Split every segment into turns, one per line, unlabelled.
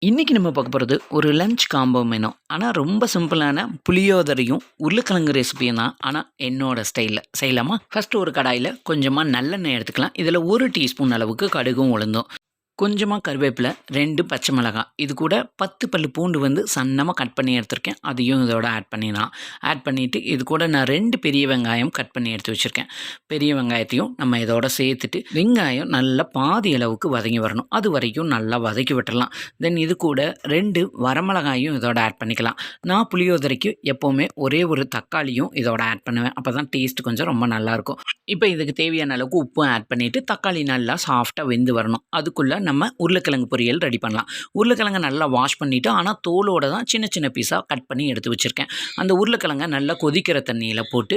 இன்றைக்கி நம்ம பார்க்க போகிறது ஒரு லஞ்ச் காம்போ மெனு. ஆனால் ரொம்ப சிம்பிளான புளியோதரையும் உருளைக்கிழங்கு ரெசிபியும் தான். ஆனால் என்னோட ஸ்டைலில் செய்யலாமா? ஃபஸ்ட்டு ஒரு கடாயில் கொஞ்சமாக நல்லெண்ணெய் எடுத்துக்கலாம். இதில் 1 டீஸ்பூன் அளவுக்கு கடுகும் உளுந்தும், கொஞ்சமாக கருவேப்பிலை, 2 பச்சை மிளகாய், இது கூட 10 பல்லு பூண்டு வந்து சன்னமாக கட் பண்ணி எடுத்திருக்கேன். அதையும் இதோட ஆட் பண்ணிவிட்டு இது கூட நான் 2 பெரிய வெங்காயம் கட் பண்ணி எடுத்து வச்சுருக்கேன். பெரிய வெங்காயத்தையும் நம்ம இதோட சேர்த்துட்டு வெங்காயம் நல்லா பாதி அளவுக்கு வதங்கி வரணும். அது வரைக்கும் நல்லா வதக்கி விட்டுடலாம். தென் இது கூட 2 வரமிளகாயும் இதோட ஆட் பண்ணிக்கலாம். நான் புளியோதரைக்கு எப்போவுமே ஒரே ஒரு தக்காளியும் இதோட ஆட் பண்ணுவேன். அப்போ தான் டேஸ்ட் கொஞ்சம் ரொம்ப நல்லாயிருக்கும். இப்போ இதுக்கு தேவையான அளவுக்கு உப்பும் ஆட் பண்ணிவிட்டு தக்காளி நல்லா சாஃப்டாக வெந்து வரணும். அதுக்குள்ளே நம்ம உருளைக்கிழங்கு பொரியல் ரெடி பண்ணலாம். உருளைக்கிழங்கை நல்லா வாஷ் பண்ணிவிட்டு ஆனால் தோலோடு தான் சின்ன சின்ன பீஸாக கட் பண்ணி எடுத்து வச்சுருக்கேன். அந்த உருளைக்கிழங்கை நல்லா கொதிக்கிற தண்ணியில் போட்டு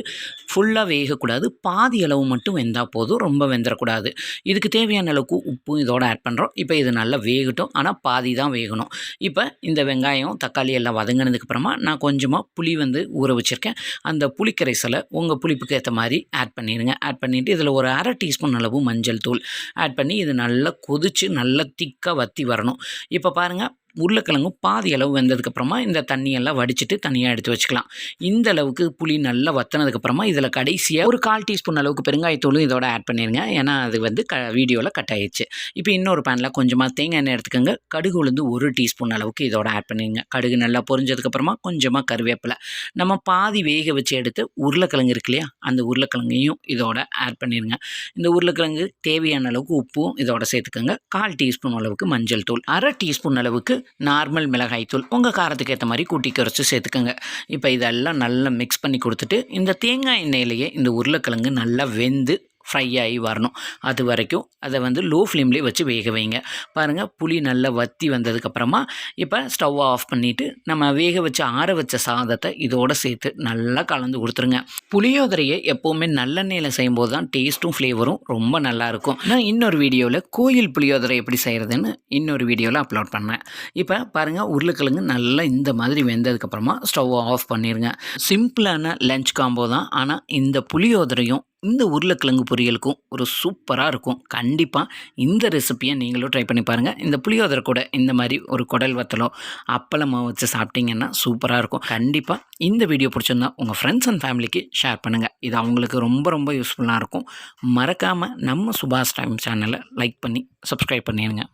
ஃபுல்லாக வேகக்கூடாது, பாதி அளவு மட்டும் வெந்தால் போதும், ரொம்ப வெந்துடக்கூடாது. இதுக்கு தேவையான அளவுக்கு உப்பும் இதோட ஆட் பண்ணுறோம். இப்போ இது நல்லா வேகட்டும், ஆனால் பாதி தான் வேகணும். இப்போ இந்த வெங்காயம் தக்காளி எல்லாம் வதங்கினதுக்கப்புறமா நான் கொஞ்சமாக புளி வந்து ஊற வச்சுருக்கேன். அந்த புளிக்கரைசலை உங்கள் புளிப்புக்கு ஏற்ற மாதிரி ஆட் பண்ணிடுங்க. ஆட் பண்ணிவிட்டு இதில் ஒரு 1/2 டீஸ்பூன் அளவு மஞ்சள் தூள் ஆட் பண்ணி இது நல்லா கொதித்து நல்லா திக்காக வற்றி வரணும். இப்போ பாருங்கள், உருளைக்கிழங்கும் பாதி அளவு வெந்ததுக்கப்புறமா இந்த தண்ணியெல்லாம் வடிச்சிட்டு தனியாக எடுத்து வச்சுக்கலாம். இந்த அளவுக்கு புளி நல்லா வற்றினதுக்கப்புறமா இதில் கடைசியாக ஒரு 1/4 டீஸ்பூன் அளவுக்கு பெருங்காயத்தூளும் இதோட ஆட் பண்ணிடுங்க. ஏன்னா அது வந்து வீடியோவில் கட் ஆயிடுச்சு. இப்போ இன்னொரு பேனில் கொஞ்சமாக தேங்காய் எண்ணெய் எடுத்துக்கோங்க. கடுகு உளுந்து 1 டீஸ்பூன் அளவுக்கு இதோட ஆட் பண்ணிடுங்க. கடுகு நல்லா பொரிஞ்சதுக்கப்புறமா கொஞ்சமாக கருவேப்பிலை, நம்ம பாதி வேக வச்சு எடுத்து உருளைக்கிழங்கு இருக்கு இல்லையா, அந்த உருளைக்கிழங்கையும் இதோட ஆட் பண்ணிடுங்க. இந்த உருளைக்கிழங்கு தேவையான அளவுக்கு உப்பும் இதோட சேர்த்துக்கோங்க. 1/4 டீஸ்பூன் அளவுக்கு மஞ்சள் தூள், 1/2 டீஸ்பூன் அளவுக்கு நார்மல் மிளகாய் தூள், உங்கள் காரத்துக்கு ஏற்ற மாதிரி கூட்டி குறைச்சி சேர்த்துக்கோங்க. இப்போ இதெல்லாம் நல்லா மிக்ஸ் பண்ணி கொடுத்துட்டு இந்த தேங்காய் எண்ணெயிலேயே இந்த உருளைக்கிழங்கு நல்லா வெந்து ஃப்ரை ஆகி வரணும். அது வரைக்கும் அதை வந்து லோ ஃப்ளேம்லேயே வச்சு வேக வைங்க. பாருங்கள், புளி நல்லா வற்றி வந்ததுக்கப்புறமா இப்போ ஸ்டவ் ஆஃப் பண்ணிவிட்டு நம்ம வேக வச்சு ஆற வச்ச சாதத்தை இதோடு சேர்த்து நல்லா கலந்து கொடுத்துருங்க. புளியோதரையை எப்போவுமே நல்லெண்ணெயில் செய்யும்போது தான் டேஸ்ட்டும் ஃப்ளேவரும் ரொம்ப நல்லாயிருக்கும். நான் இன்னொரு வீடியோவில் கோயில் புளியோதரை எப்படி செய்கிறதுன்னு இன்னொரு வீடியோவில் அப்லோட் பண்ணேன். இப்போ பாருங்கள், உருளைக்கிழங்கு நல்லா இந்த மாதிரி வெந்ததுக்கப்புறமா ஸ்டவ் ஆஃப் பண்ணிடுங்க. சிம்பிளான லஞ்ச் காம்போ தான். ஆனால் இந்த புளியோதரையும் இந்த உருளைக்கிழங்கு பொரியலுக்கும் ஒரு சூப்பராக இருக்கும். கண்டிப்பாக இந்த ரெசிப்பியை நீங்களும் ட்ரை பண்ணி பாருங்கள். இந்த புளியோதரை கூட இந்த மாதிரி ஒரு குடல் வத்தலோ அப்பளமாக வச்சு சாப்பிட்டீங்கன்னா சூப்பராக இருக்கும். கண்டிப்பாக இந்த வீடியோ பிடிச்சிருந்தா உங்கள் ஃப்ரெண்ட்ஸ் அண்ட் ஃபேமிலிக்கு ஷேர் பண்ணுங்கள். இது அவங்களுக்கு ரொம்ப ரொம்ப யூஸ்ஃபுல்லாக இருக்கும். மறக்காமல் நம்ம சுபாஷ் டைம் சேனலை லைக் பண்ணி சப்ஸ்கிரைப் பண்ணிடுங்க.